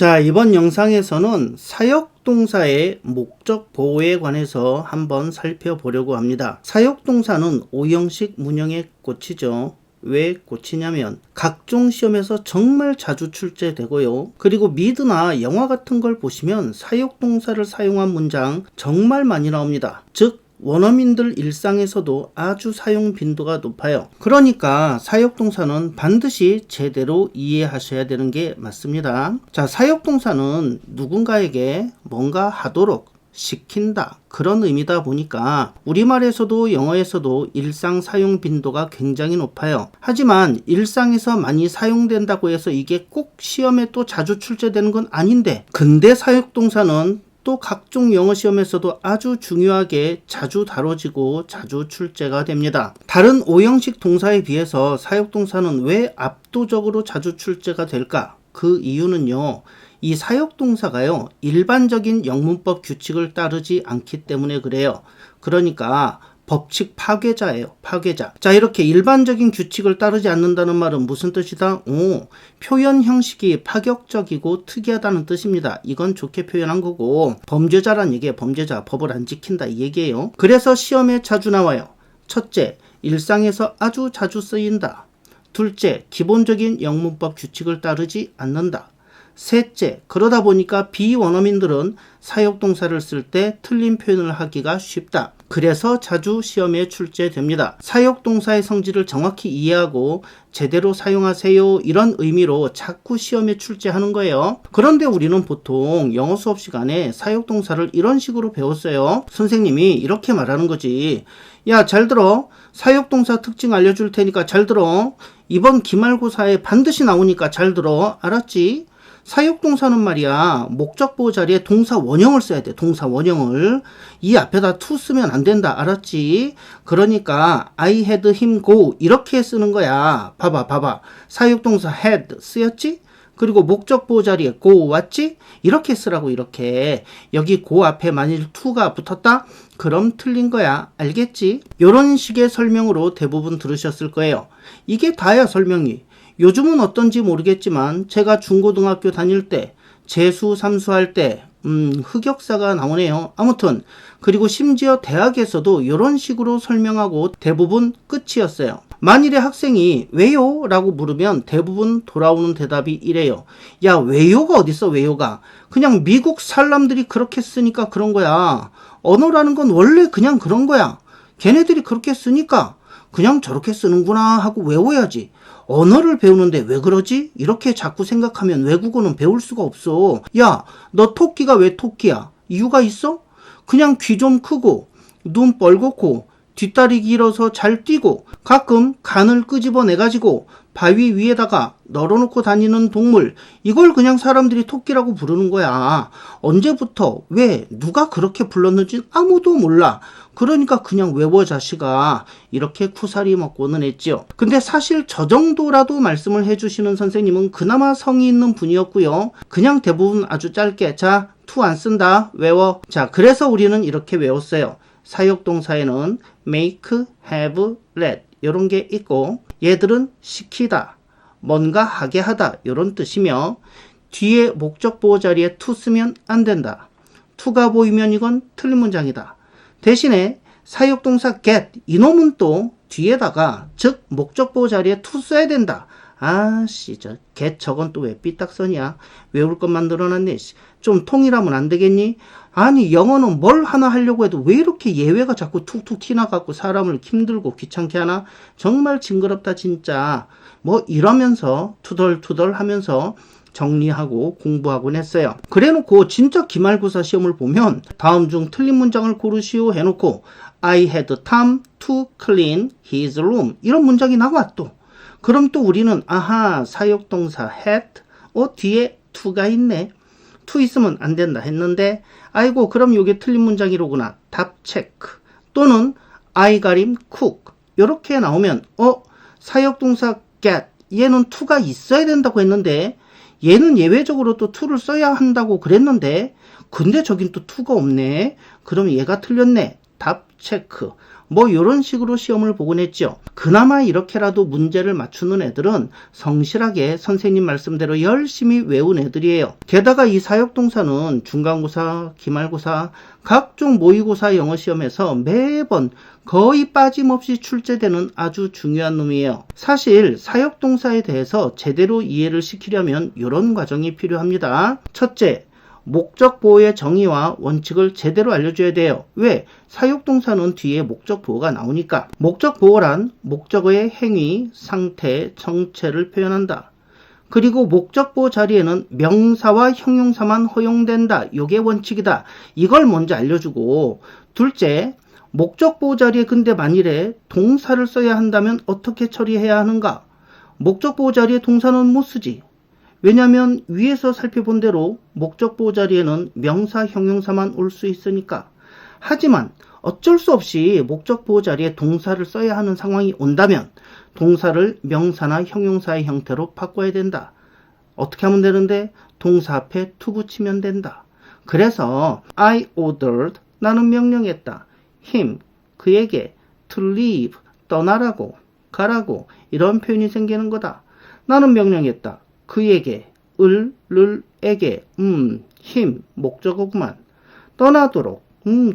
자, 이번 영상에서는 사역동사의 목적 보호에 관해서 한번 살펴보려고 합니다. 사역동사는 오형식 문형에 꽂히죠. 왜 꽂히냐면 각종 시험에서 정말 자주 출제되고요. 그리고 미드나 영화 같은 걸 보시면 사역동사를 사용한 문장 정말 많이 나옵니다. 즉 원어민들 일상에서도 아주 사용 빈도가 높아요. 그러니까 사역동사는 반드시 제대로 이해하셔야 되는 게 맞습니다. 자, 사역동사는 누군가에게 뭔가 하도록 시킨다, 그런 의미다 보니까 우리말에서도 영어에서도 일상 사용 빈도가 굉장히 높아요. 하지만 일상에서 많이 사용된다고 해서 이게 꼭 시험에 또 자주 출제되는 건 아닌데, 근데 사역동사는 또 각종 영어 시험에서도 아주 중요하게 자주 다뤄지고 자주 출제가 됩니다. 다른 오형식 동사에 비해서 사역동사는 왜 압도적으로 자주 출제가 될까? 그 이유는요, 이 사역동사가요, 일반적인 영문법 규칙을 따르지 않기 때문에 그래요. 그러니까 법칙 파괴자예요. 파괴자. 자, 이렇게 일반적인 규칙을 따르지 않는다는 말은 무슨 뜻이다? 표현 형식이 파격적이고 특이하다는 뜻입니다. 이건 좋게 표현한 거고, 범죄자란 얘기예요. 범죄자. 법을 안 지킨다 이 얘기예요. 그래서 시험에 자주 나와요. 첫째, 일상에서 아주 자주 쓰인다. 둘째, 기본적인 영문법 규칙을 따르지 않는다. 셋째, 그러다 보니까 비원어민들은 사역동사를 쓸 때 틀린 표현을 하기가 쉽다. 그래서 자주 시험에 출제됩니다. 사역동사의 성질을 정확히 이해하고 제대로 사용하세요, 이런 의미로 자꾸 시험에 출제하는 거예요. 그런데 우리는 보통 영어 수업 시간에 사역동사를 이런 식으로 배웠어요. 선생님이 이렇게 말하는 거지. 야, 잘 들어. 사역동사 특징 알려줄 테니까 잘 들어. 이번 기말고사에 반드시 나오니까 잘 들어. 알았지? 사역동사는 말이야, 목적보호 자리에 동사 원형을 써야 돼. 동사 원형을. 이 앞에다 to 쓰면 안 된다. 알았지? 그러니까 I had him go 이렇게 쓰는 거야. 봐봐. 사역동사 had 쓰였지? 그리고 목적보호 자리에 go 왔지? 이렇게 쓰라고. 이렇게. 여기 go 앞에 만일 to가 붙었다? 그럼 틀린 거야. 알겠지? 이런 식의 설명으로 대부분 들으셨을 거예요. 이게 다야, 설명이. 요즘은 어떤지 모르겠지만 제가 중고등학교 다닐 때 재수 삼수할 때 흑역사가 나오네요. 아무튼 그리고 심지어 대학에서도 이런 식으로 설명하고 대부분 끝이었어요. 만일에 학생이 왜요? 라고 물으면 대부분 돌아오는 대답이 이래요. 야, 왜요가 어딨어, 왜요가. 그냥 미국 사람들이 그렇게 쓰니까 그런 거야. 언어라는 건 원래 그냥 그런 거야. 걔네들이 그렇게 쓰니까 그냥 저렇게 쓰는구나 하고 외워야지. 언어를 배우는데 왜 그러지? 이렇게 자꾸 생각하면 외국어는 배울 수가 없어. 야, 너 토끼가 왜 토끼야? 이유가 있어? 그냥 귀 좀 크고 눈 뻘겋고 뒷다리 길어서 잘 뛰고 가끔 간을 끄집어내가지고 바위 위에다가 널어놓고 다니는 동물, 이걸 그냥 사람들이 토끼라고 부르는 거야. 언제부터 왜 누가 그렇게 불렀는지 아무도 몰라. 그러니까 그냥 외워, 자식아. 이렇게 쿠사리 먹고는 했죠. 근데 사실 저 정도라도 말씀을 해주시는 선생님은 그나마 성의 있는 분이었고요. 그냥 대부분 아주 짧게 자, to 안 쓴다, 외워. 자, 그래서 우리는 이렇게 외웠어요. 사역동사에는 make, have, let 이런 게 있고, 얘들은 시키다, 뭔가 하게 하다 이런 뜻이며, 뒤에 목적보호 자리에 to 쓰면 안 된다. to가 보이면 이건 틀린 문장이다. 대신에 사역동사 get, 이놈은 또 뒤에다가, 즉 목적보호 자리에 to 써야 된다. 아씨, 저 get 저건 또 왜 삐딱선이야? 외울 것만 늘어났네. 좀 통일하면 안 되겠니? 아니, 영어는 뭘 하나 하려고 해도 왜 이렇게 예외가 자꾸 툭툭 튀나갖고 사람을 힘들고 귀찮게 하나? 정말 징그럽다 진짜. 뭐 이러면서 투덜투덜 하면서 정리하고 공부하곤 했어요. 그래놓고 진짜 기말고사 시험을 보면 다음 중 틀린 문장을 고르시오 해놓고 I had time to clean his room 이런 문장이 나와 또. 그럼 또 우리는 아하, 사역동사 had, 뒤에 to가 있네. to 있으면 안 된다 했는데, 아이고 그럼 이게 틀린 문장이로구나. 답 체크. 또는 I got him cook 이렇게 나오면 사역동사 get, 얘는 to가 있어야 된다고 했는데 얘는 예외적으로 또 to를 써야 한다고 그랬는데 근데 저긴 또 to가 없네. 그럼 얘가 틀렸네. 답 체크. 뭐 이런 식으로 시험을 보곤 했죠. 그나마 이렇게라도 문제를 맞추는 애들은 성실하게 선생님 말씀대로 열심히 외운 애들이에요. 게다가 이 사역동사는 중간고사, 기말고사, 각종 모의고사 영어시험에서 매번 거의 빠짐없이 출제되는 아주 중요한 놈이에요. 사실 사역동사에 대해서 제대로 이해를 시키려면 이런 과정이 필요합니다. 첫째, 목적 보호의 정의와 원칙을 제대로 알려줘야 돼요. 왜? 사역동사는 뒤에 목적 보호가 나오니까. 목적 보호란 목적어의 행위, 상태, 정체를 표현한다. 그리고 목적 보호 자리에는 명사와 형용사만 허용된다. 이게 원칙이다. 이걸 먼저 알려주고, 둘째, 목적 보호 자리에 근데 만일에 동사를 써야 한다면 어떻게 처리해야 하는가? 목적 보호 자리에 동사는 못 쓰지. 왜냐하면 위에서 살펴본 대로 목적 보호 자리에는 명사, 형용사만 올 수 있으니까. 하지만 어쩔 수 없이 목적 보호 자리에 동사를 써야 하는 상황이 온다면 동사를 명사나 형용사의 형태로 바꿔야 된다. 어떻게 하면 되는데? 동사 앞에 to 붙이면 된다. 그래서 I ordered, 나는 명령했다. him, 그에게 to leave, 떠나라고, 가라고, 이런 표현이 생기는 거다. 나는 명령했다. 그에게, 에게, him, 목적어구만. 떠나도록,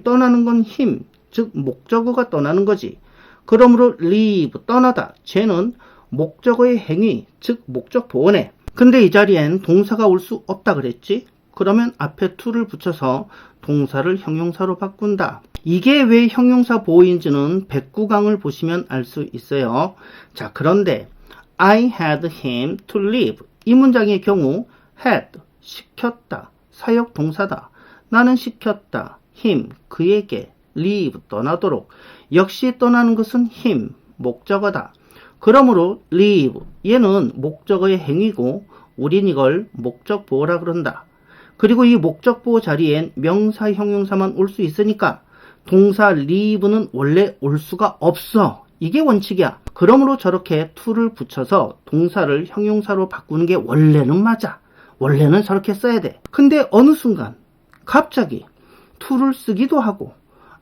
떠나는 건 him, 즉 목적어가 떠나는 거지. 그러므로 leave, 떠나다, 쟤는 목적어의 행위, 즉 목적 보호네. 근데 이 자리엔 동사가 올 수 없다 그랬지? 그러면 앞에 to를 붙여서 동사를 형용사로 바꾼다. 이게 왜 형용사 보호인지는 109강을 보시면 알 수 있어요. 자, 그런데 I had him to leave. 이 문장의 경우 had, 시켰다, 사역 동사다. 나는 시켰다, him, 그에게, leave, 떠나도록. 역시 떠나는 것은 him, 목적어다. 그러므로 leave, 얘는 목적어의 행위고 우린 이걸 목적 보호라 그런다. 그리고 이 목적 보호 자리엔 명사, 형용사만 올 수 있으니까 동사 leave는 원래 올 수가 없어. 이게 원칙이야. 그러므로 저렇게 to를 붙여서 동사를 형용사로 바꾸는 게 원래는 맞아. 원래는 저렇게 써야 돼. 근데 어느 순간 갑자기 to를 쓰기도 하고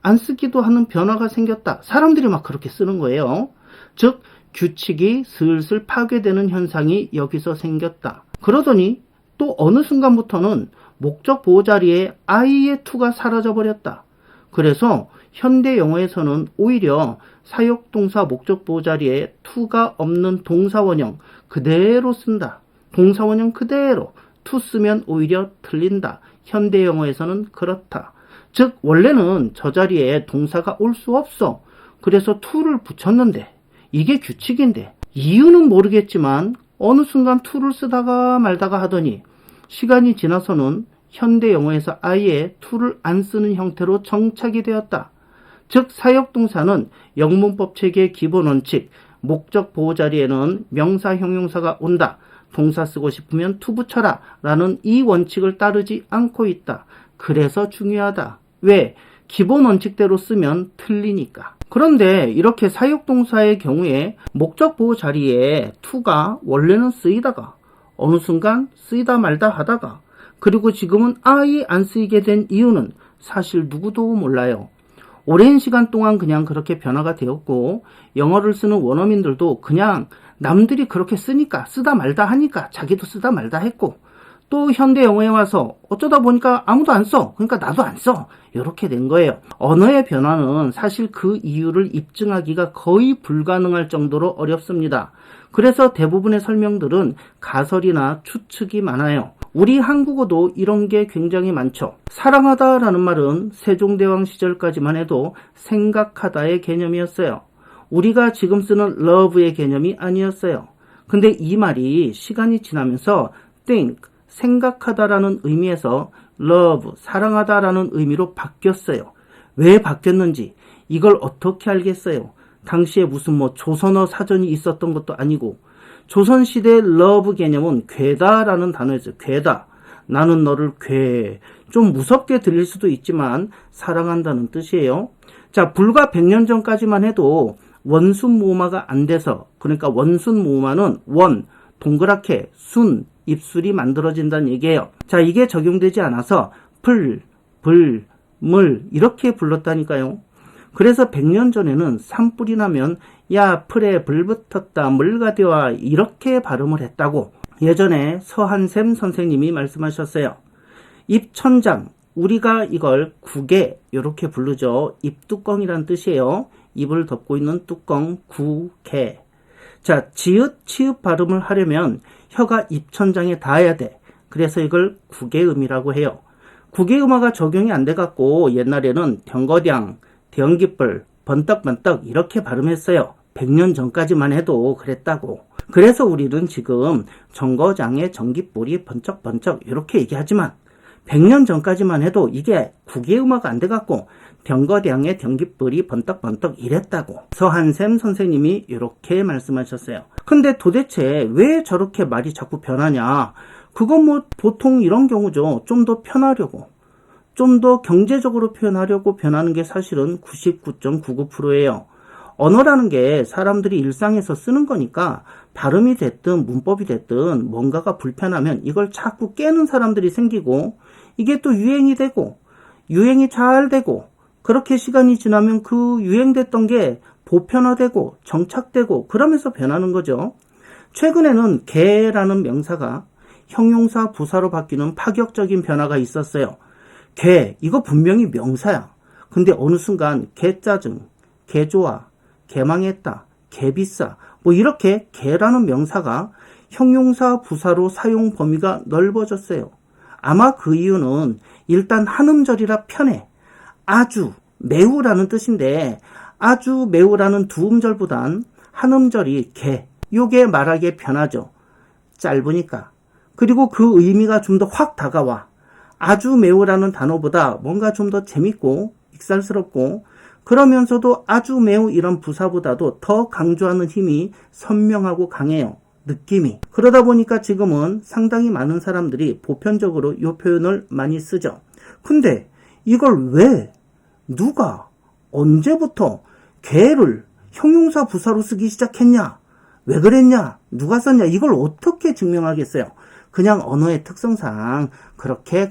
안 쓰기도 하는 변화가 생겼다. 사람들이 막 그렇게 쓰는 거예요. 즉 규칙이 슬슬 파괴되는 현상이 여기서 생겼다. 그러더니 또 어느 순간부터는 목적 보호 자리에 I의 to가 사라져버렸다. 그래서 현대 영어에서는 오히려 사역동사 목적 보호 자리에 to가 없는 동사원형 그대로 쓴다. 동사원형 그대로 to 쓰면 오히려 틀린다. 현대 영어에서는 그렇다. 즉 원래는 저 자리에 동사가 올 수 없어. 그래서 to를 붙였는데 이게 규칙인데 이유는 모르겠지만 어느 순간 to를 쓰다가 말다가 하더니 시간이 지나서는 현대 영어에서 아예 to를 안 쓰는 형태로 정착이 되었다. 즉 사역동사는 영문법 체계의 기본 원칙, 목적 보호 자리에는 명사, 형용사가 온다. 동사 쓰고 싶으면 to 붙여라 라는 이 원칙을 따르지 않고 있다. 그래서 중요하다. 왜? 기본 원칙대로 쓰면 틀리니까. 그런데 이렇게 사역동사의 경우에 목적 보호 자리에 to가 원래는 쓰이다가 어느 순간 쓰이다 말다 하다가 그리고 지금은 아예 안 쓰이게 된 이유는 사실 누구도 몰라요. 오랜 시간 동안 그냥 그렇게 변화가 되었고 영어를 쓰는 원어민들도 그냥 남들이 그렇게 쓰니까 쓰다 말다 하니까 자기도 쓰다 말다 했고 또 현대 영어에 와서 어쩌다 보니까 아무도 안 써. 그러니까 나도 안 써. 이렇게 된 거예요. 언어의 변화는 사실 그 이유를 입증하기가 거의 불가능할 정도로 어렵습니다. 그래서 대부분의 설명들은 가설이나 추측이 많아요. 우리 한국어도 이런 게 굉장히 많죠. 사랑하다라는 말은 세종대왕 시절까지만 해도 생각하다의 개념이었어요. 우리가 지금 쓰는 love의 개념이 아니었어요. 근데 이 말이 시간이 지나면서 think, 생각하다라는 의미에서 love, 사랑하다라는 의미로 바뀌었어요. 왜 바뀌었는지 이걸 어떻게 알겠어요? 당시에 무슨 조선어 사전이 있었던 것도 아니고 조선시대 love 개념은 괴다라는 단어였어요. 괴다. 나는 너를 좀 무섭게 들릴 수도 있지만 사랑한다는 뜻이에요. 자, 불과 100년 전까지만 해도 원순 모음화가 안 돼서 그러니까 원순 모음화는 원, 동그랗게, 순, 입술이 만들어진다는 얘기예요. 자, 이게 적용되지 않아서 불, 물 이렇게 불렀다니까요. 그래서 100년 전에는 산불이 나면 야 풀에 불 붙었다 물가디와 이렇게 발음을 했다고 예전에 서한샘 선생님이 말씀하셨어요. 입천장, 우리가 이걸 구개 이렇게 부르죠. 입뚜껑이란 뜻이에요. 입을 덮고 있는 뚜껑, 구개. 자, 지읒, 치읒 발음을 하려면 혀가 입천장에 닿아야 돼. 그래서 이걸 구개음이라고 해요. 구개음화가 적용이 안 돼갖고 옛날에는 덩거량, 대형깃불, 번떡번떡 이렇게 발음했어요. 100년 전까지만 해도 그랬다고. 그래서 우리는 지금 정거장에 전깃불이 번쩍번쩍 이렇게 얘기하지만 100년 전까지만 해도 이게 구개음화가 안 돼갖고 덩거량에 전깃불이 번떡번떡 이랬다고 서한샘 선생님이 이렇게 말씀하셨어요. 근데 도대체 왜 저렇게 말이 자꾸 변하냐? 그건 뭐 보통 이런 경우죠. 좀 더 편하려고, 좀 더 경제적으로 표현하려고 변하는 게 사실은 99.99%예요. 언어라는 게 사람들이 일상에서 쓰는 거니까 발음이 됐든 문법이 됐든 뭔가가 불편하면 이걸 자꾸 깨는 사람들이 생기고 이게 또 유행이 되고 유행이 잘 되고 그렇게 시간이 지나면 그 유행됐던 게 보편화되고 정착되고 그러면서 변하는 거죠. 최근에는 개라는 명사가 형용사 부사로 바뀌는 파격적인 변화가 있었어요. 개, 이거 분명히 명사야. 근데 어느 순간 개짜증, 개좋아, 개망했다, 개비싸 뭐 이렇게 개라는 명사가 형용사 부사로 사용 범위가 넓어졌어요. 아마 그 이유는 일단 한음절이라 편해. 아주, 매우라는 뜻인데 아주 매우라는 두 음절보단 한음절이 개, 요게 말하기에 편하죠. 짧으니까. 그리고 그 의미가 좀 더 확 다가와. 아주 매우라는 단어보다 뭔가 좀 더 재밌고 익살스럽고 그러면서도 아주 매우 이런 부사보다도 더 강조하는 힘이 선명하고 강해요. 느낌이. 그러다 보니까 지금은 상당히 많은 사람들이 보편적으로 이 표현을 많이 쓰죠. 근데 이걸 왜, 누가, 언제부터 개를 형용사 부사로 쓰기 시작했냐? 왜 그랬냐? 누가 썼냐? 이걸 어떻게 증명하겠어요? 그냥 언어의 특성상 그렇게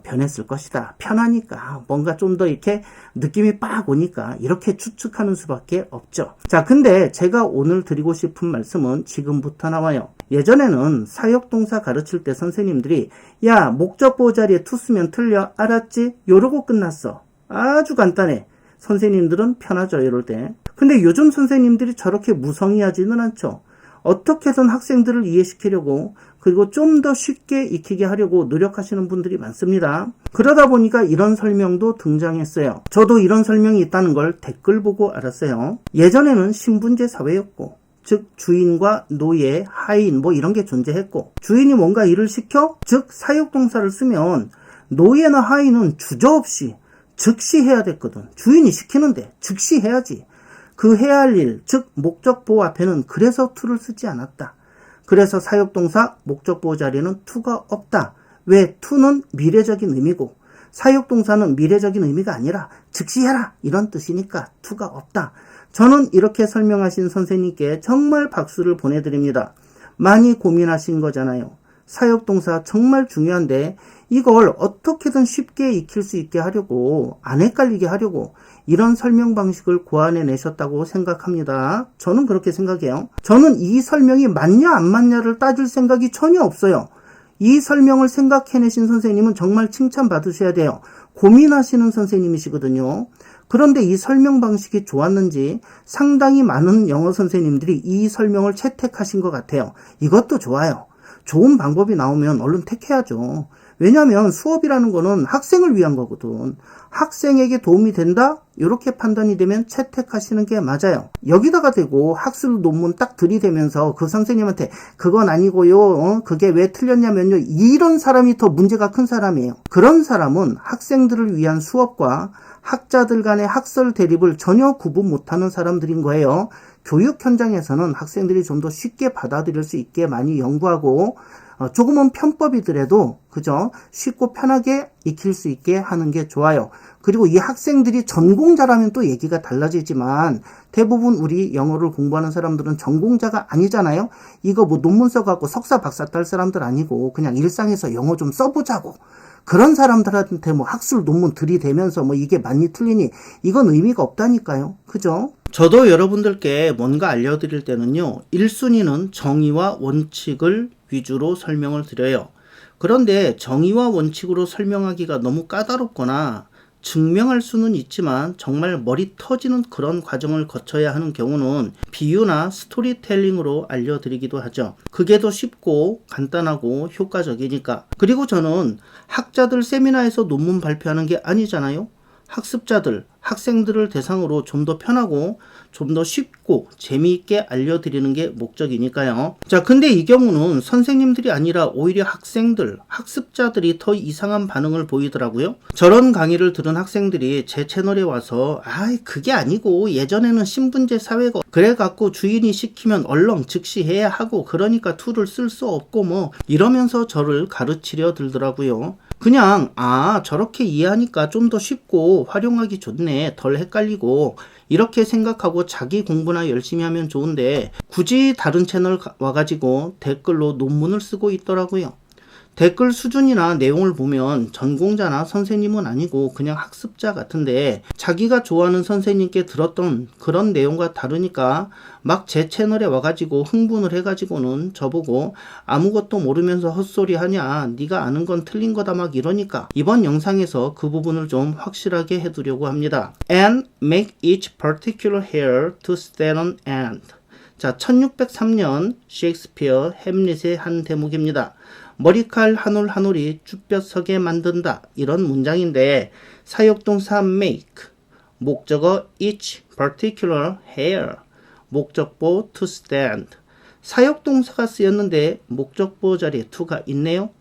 변했을 것이다. 편하니까 뭔가 좀 더 이렇게 느낌이 빡 오니까 이렇게 추측하는 수밖에 없죠. 자, 근데 제가 오늘 드리고 싶은 말씀은 지금부터 나와요. 예전에는 사역동사 가르칠 때 선생님들이 야, 목적보호 자리에 투 쓰면 틀려. 알았지? 요러고 끝났어. 아주 간단해. 선생님들은 편하죠, 이럴 때. 근데 요즘 선생님들이 저렇게 무성의하지는 않죠. 어떻게든 학생들을 이해시키려고 그리고 좀 더 쉽게 익히게 하려고 노력하시는 분들이 많습니다. 그러다 보니까 이런 설명도 등장했어요. 저도 이런 설명이 있다는 걸 댓글 보고 알았어요. 예전에는 신분제 사회였고, 즉 주인과 노예, 하인 뭐 이런 게 존재했고, 주인이 뭔가 일을 시켜, 즉 사역동사를 쓰면 노예나 하인은 주저없이 즉시 해야 됐거든. 주인이 시키는데 즉시 해야지. 그 해야 할 일, 즉 목적보호 앞에는 그래서 to를 쓰지 않았다. 그래서 사역동사 목적보호 자리에는 to가 없다. 왜? to는 미래적인 의미고 사역동사는 미래적인 의미가 아니라 즉시 해라 이런 뜻이니까 to가 없다. 저는 이렇게 설명하신 선생님께 정말 박수를 보내드립니다. 많이 고민하신 거잖아요. 사역동사 정말 중요한데 이걸 어떻게든 쉽게 익힐 수 있게 하려고, 안 헷갈리게 하려고 이런 설명 방식을 고안해 내셨다고 생각합니다. 저는 그렇게 생각해요. 저는 이 설명이 맞냐 안 맞냐를 따질 생각이 전혀 없어요. 이 설명을 생각해내신 선생님은 정말 칭찬받으셔야 돼요. 고민하시는 선생님이시거든요. 그런데 이 설명 방식이 좋았는지 상당히 많은 영어 선생님들이 이 설명을 채택하신 것 같아요. 이것도 좋아요. 좋은 방법이 나오면 얼른 택해야죠. 왜냐하면 수업이라는 거는 학생을 위한 거거든. 학생에게 도움이 된다? 이렇게 판단이 되면 채택하시는 게 맞아요. 여기다가 대고 학술 논문 딱 들이대면서 그 선생님한테 그건 아니고요. 그게 왜 틀렸냐면요. 이런 사람이 더 문제가 큰 사람이에요. 그런 사람은 학생들을 위한 수업과 학자들 간의 학설 대립을 전혀 구분 못하는 사람들인 거예요. 교육 현장에서는 학생들이 좀 더 쉽게 받아들일 수 있게 많이 연구하고 조금은 편법이더라도 그죠? 쉽고 편하게 익힐 수 있게 하는 게 좋아요. 그리고 이 학생들이 전공자라면 또 얘기가 달라지지만 대부분 우리 영어를 공부하는 사람들은 전공자가 아니잖아요. 이거 뭐 논문 써갖고 석사 박사 딸 사람들 아니고 그냥 일상에서 영어 좀 써보자고 그런 사람들한테 뭐 학술 논문 들이대면서 뭐 이게 맞니 틀리니 이건 의미가 없다니까요. 그죠? 저도 여러분들께 뭔가 알려드릴 때는요. 1순위는 정의와 원칙을 위주로 설명을 드려요. 그런데 정의와 원칙으로 설명하기가 너무 까다롭거나 증명할 수는 있지만 정말 머리 터지는 그런 과정을 거쳐야 하는 경우는 비유나 스토리텔링으로 알려드리기도 하죠. 그게 더 쉽고 간단하고 효과적이니까. 그리고 저는 학자들 세미나에서 논문 발표하는 게 아니잖아요. 학습자들, 학생들을 대상으로 좀 더 편하고 좀 더 쉽고 재미있게 알려드리는 게 목적이니까요. 자, 근데 이 경우는 선생님들이 아니라 오히려 학생들, 학습자들이 더 이상한 반응을 보이더라고요. 저런 강의를 들은 학생들이 제 채널에 와서 그게 아니고 예전에는 신분제 사회가 그래갖고 주인이 시키면 얼렁 즉시 해야 하고 그러니까 툴을 쓸 수 없고 뭐 이러면서 저를 가르치려 들더라고요. 그냥 저렇게 이해하니까 좀 더 쉽고 활용하기 좋네, 덜 헷갈리고 이렇게 생각하고 자기 공부나 열심히 하면 좋은데 굳이 다른 채널 와가지고 댓글로 논문을 쓰고 있더라고요. 댓글 수준이나 내용을 보면 전공자나 선생님은 아니고 그냥 학습자 같은데 자기가 좋아하는 선생님께 들었던 그런 내용과 다르니까 막 제 채널에 와가지고 흥분을 해가지고는 저보고 아무것도 모르면서 헛소리 하냐, 네가 아는 건 틀린 거다 막 이러니까 이번 영상에서 그 부분을 좀 확실하게 해두려고 합니다. And make each particular hair to stand on end. 자, 1603년 셰익스피어 햄릿의 한 대목입니다. 머리칼 한 올 한 올이 쭈뼛 서게 만든다. 이런 문장인데 사역동사 make, 목적어 each particular hair, 목적보 to stand. 사역동사가 쓰였는데 목적보 자리에 to가 있네요.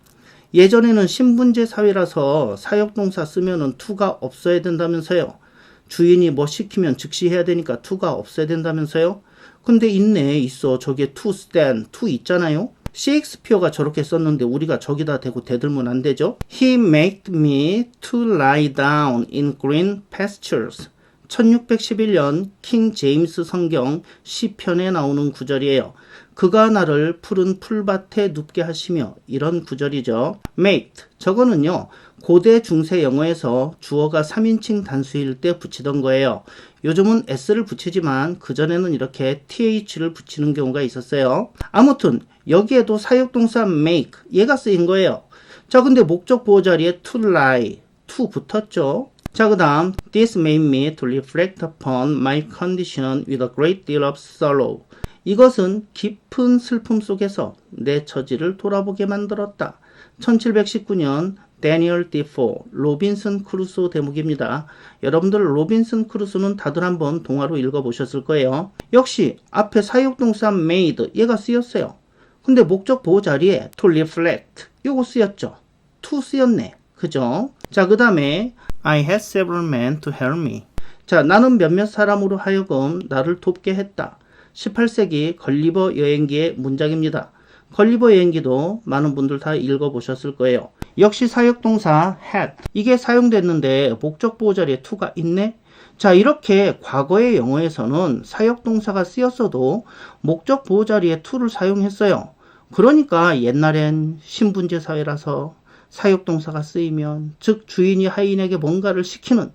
예전에는 신분제 사회라서 사역동사 쓰면은 to가 없어야 된다면서요. 주인이 뭐 시키면 즉시 해야 되니까 to가 없어야 된다면서요. 근데 있어. 저게 to stand, to 있잖아요. 셰익스피어가 저렇게 썼는데 우리가 저기다 대고 대들면 안 되죠. He made me to lie down in green pastures. 1611년 킹 제임스 성경 시편에 나오는 구절이에요. 그가 나를 푸른 풀밭에 눕게 하시며, 이런 구절이죠. made, 저거는요 고대 중세 영어에서 주어가 3인칭 단수일 때 붙이던 거예요. 요즘은 s를 붙이지만 그전에는 이렇게 th를 붙이는 경우가 있었어요. 아무튼 여기에도 사역동사 make, 얘가 쓰인 거예요. 자, 근데 목적 보호 자리에 to lie, to 붙었죠. 자, 그 다음 This made me to reflect upon my condition with a great deal of sorrow. 이것은 깊은 슬픔 속에서 내 처지를 돌아보게 만들었다. 1719년 데니얼 디포, 로빈슨 크루소 대목입니다. 여러분들 로빈슨 크루소는 다들 한번 동화로 읽어보셨을 거예요. 역시 앞에 사역동사 made, 얘가 쓰였어요. 근데 목적 보호 자리에 to reflect, 요거 쓰였죠. to 쓰였네. 그죠? 자, 그 다음에 I had several men to help me. 자, 나는 몇몇 사람으로 하여금 나를 돕게 했다. 18세기 걸리버 여행기의 문장입니다. 걸리버 여행기도 많은 분들 다 읽어보셨을 거예요. 역시 사역동사 had, 이게 사용됐는데 목적 보호 자리에 to가 있네. 자, 이렇게 과거의 영어에서는 사역동사가 쓰였어도 목적 보호 자리에 to를 사용했어요. 그러니까 옛날엔 신분제 사회라서 사역동사가 쓰이면, 즉 주인이 하인에게 뭔가를 시키는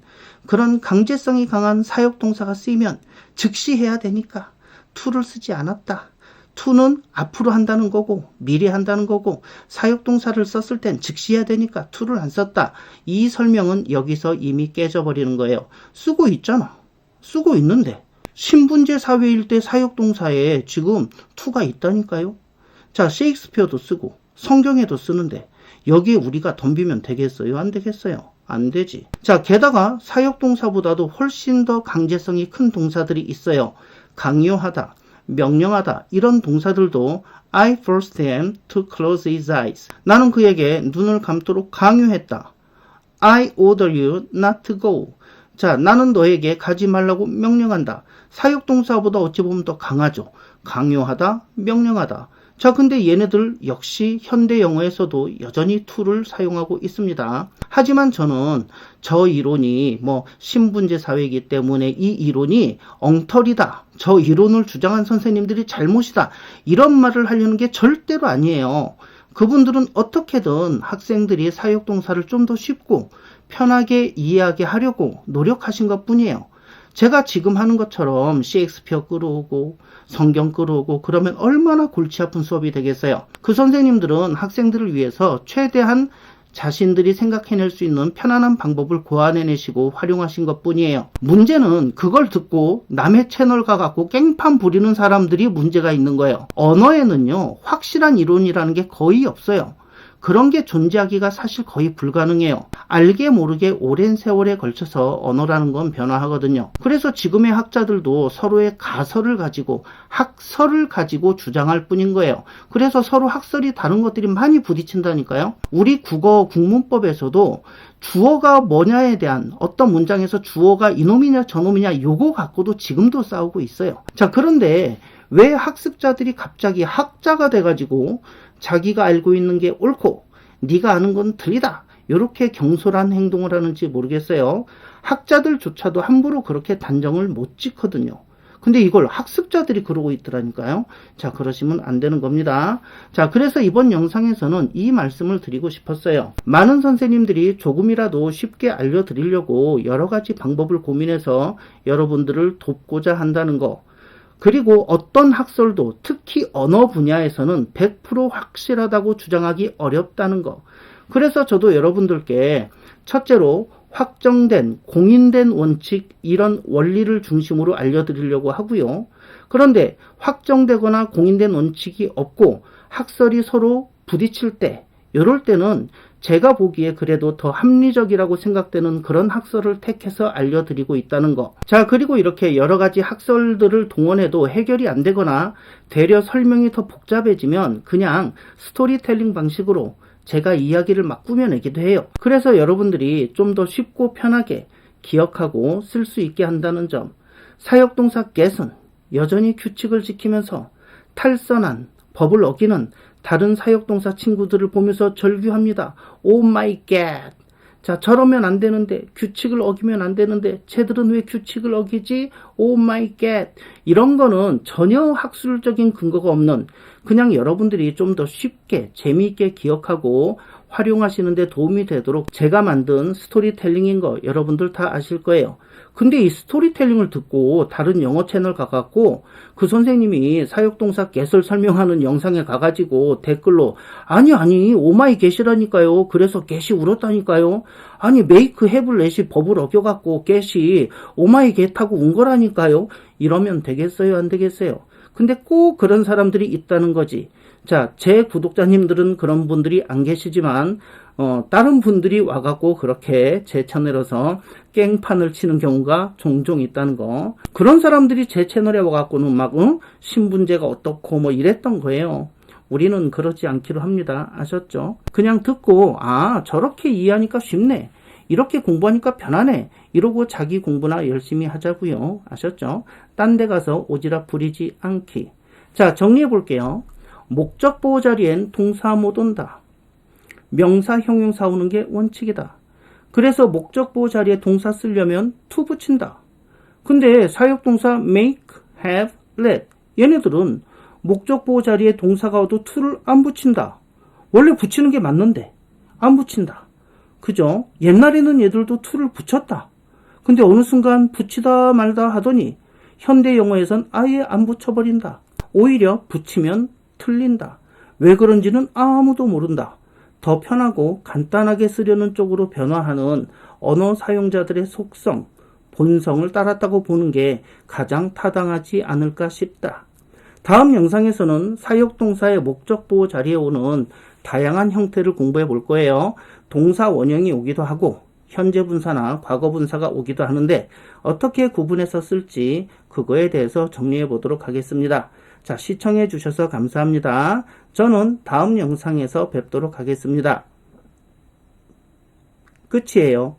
그런 강제성이 강한 사역동사가 쓰이면 즉시 해야 되니까 to를 쓰지 않았다. to는 앞으로 한다는 거고 미리 한다는 거고 사역동사를 썼을 땐 즉시 해야 되니까 to를 안 썼다. 이 설명은 여기서 이미 깨져버리는 거예요. 쓰고 있잖아. 쓰고 있는데 신분제 사회일 때 사역동사에 지금 to가 있다니까요. 자, 셰익스피어도 쓰고 성경에도 쓰는데 여기에 우리가 덤비면 되겠어요? 안 되겠어요? 안 되지. 자, 게다가 사역동사보다도 훨씬 더 강제성이 큰 동사들이 있어요. 강요하다, 명령하다, 이런 동사들도 I forced him to close his eyes. 나는 그에게 눈을 감도록 강요했다. I order you not to go. 자, 나는 너에게 가지 말라고 명령한다. 사역동사보다 어찌 보면 더 강하죠. 강요하다, 명령하다. 자, 근데 얘네들 역시 현대 영어에서도 여전히 to를 사용하고 있습니다. 하지만 저는 저 이론이 신분제 사회이기 때문에 이 이론이 엉터리다, 저 이론을 주장한 선생님들이 잘못이다, 이런 말을 하려는 게 절대로 아니에요. 그분들은 어떻게든 학생들이 사역동사를 좀 더 쉽고 편하게 이해하게 하려고 노력하신 것 뿐이에요. 제가 지금 하는 것처럼 셰익스피어 끌어오고 성경 끌어오고 그러면 얼마나 골치 아픈 수업이 되겠어요. 그 선생님들은 학생들을 위해서 최대한 자신들이 생각해낼 수 있는 편안한 방법을 고안해내시고 활용하신 것 뿐이에요. 문제는 그걸 듣고 남의 채널 가갖고 깽판 부리는 사람들이 문제가 있는 거예요. 언어에는요, 확실한 이론이라는 게 거의 없어요. 그런 게 존재하기가 사실 거의 불가능해요. 알게 모르게 오랜 세월에 걸쳐서 언어라는 건 변화하거든요. 그래서 지금의 학자들도 서로의 가설을 가지고 학설을 가지고 주장할 뿐인 거예요. 그래서 서로 학설이 다른 것들이 많이 부딪힌다니까요. 우리 국어 국문법에서도 주어가 뭐냐에 대한 어떤 문장에서 주어가 이놈이냐 저놈이냐 요거 갖고도 지금도 싸우고 있어요. 자, 그런데 왜 학습자들이 갑자기 학자가 돼가지고 자기가 알고 있는 게 옳고 네가 아는 건 틀리다, 이렇게 경솔한 행동을 하는지 모르겠어요. 학자들조차도 함부로 그렇게 단정을 못 짓거든요. 근데 이걸 학습자들이 그러고 있더라니까요. 자, 그러시면 안 되는 겁니다. 자, 그래서 이번 영상에서는 이 말씀을 드리고 싶었어요. 많은 선생님들이 조금이라도 쉽게 알려드리려고 여러 가지 방법을 고민해서 여러분들을 돕고자 한다는 거, 그리고 어떤 학설도 특히 언어 분야에서는 100% 확실하다고 주장하기 어렵다는 거. 그래서 저도 여러분들께 첫째로 확정된 공인된 원칙, 이런 원리를 중심으로 알려드리려고 하고요. 그런데 확정되거나 공인된 원칙이 없고 학설이 서로 부딪힐 때, 이럴 때는 제가 보기에 그래도 더 합리적이라고 생각되는 그런 학설을 택해서 알려드리고 있다는 거. 자, 그리고 이렇게 여러 가지 학설들을 동원해도 해결이 안 되거나 되려 설명이 더 복잡해지면 그냥 스토리텔링 방식으로 제가 이야기를 막 꾸며내기도 해요. 그래서 여러분들이 좀 더 쉽고 편하게 기억하고 쓸 수 있게 한다는 점. 사역동사 get은 여전히 규칙을 지키면서 탈선한 법을 어기는 다른 사역동사 친구들을 보면서 절규합니다. 오 마이 갓. 자, 저러면 안 되는데, 규칙을 어기면 안 되는데, 쟤들은 왜 규칙을 어기지? 오 마이 갓. 이런 거는 전혀 학술적인 근거가 없는, 그냥 여러분들이 좀 더 쉽게 재미있게 기억하고 활용하시는 데 도움이 되도록 제가 만든 스토리텔링인 거 여러분들 다 아실 거예요. 근데 이 스토리텔링을 듣고 다른 영어 채널 가갖고 그 선생님이 사역동사 get을 설명하는 영상에 가가지고 댓글로 아니 오마이 get이라니까요. 그래서 get이 울었다니까요. 아니 make have let이 법을 어겨갖고 get이 오마이 get하고 운 거라니까요. 이러면 되겠어요, 안 되겠어요? 근데 꼭 그런 사람들이 있다는 거지. 자, 제 구독자님들은 그런 분들이 안 계시지만 다른 분들이 와갖고 그렇게 제 채널에서 깽판을 치는 경우가 종종 있다는 거. 그런 사람들이 제 채널에 와갖고는 막 신분제가 어떻고 이랬던 거예요. 우리는 그러지 않기로 합니다. 아셨죠? 그냥 듣고 저렇게 이해하니까 쉽네, 이렇게 공부하니까 편하네, 이러고 자기 공부나 열심히 하자고요. 아셨죠? 딴 데 가서 오지랖 부리지 않기. 자, 정리해 볼게요. 목적 보호 자리엔 동사 못 온다. 명사 형용사 오는 게 원칙이다. 그래서 목적 보호 자리에 동사 쓰려면 to 붙인다. 근데 사역동사 make, have, let, 얘네들은 목적 보호 자리에 동사가 와도 to를 안 붙인다. 원래 붙이는 게 맞는데 안 붙인다. 그죠? 옛날에는 얘들도 to를 붙였다. 근데 어느 순간 붙이다 말다 하더니 현대 영어에선 아예 안 붙여버린다. 오히려 붙이면 틀린다. 왜 그런지는 아무도 모른다. 더 편하고 간단하게 쓰려는 쪽으로 변화하는 언어 사용자들의 속성, 본성을 따랐다고 보는 게 가장 타당하지 않을까 싶다. 다음 영상에서는 사역동사의 목적 보호 자리에 오는 다양한 형태를 공부해 볼 거예요. 동사 원형이 오기도 하고 현재 분사나 과거 분사가 오기도 하는데 어떻게 구분해서 쓸지 그거에 대해서 정리해 보도록 하겠습니다. 자, 시청해 주셔서 감사합니다. 저는 다음 영상에서 뵙도록 하겠습니다. 끝이에요.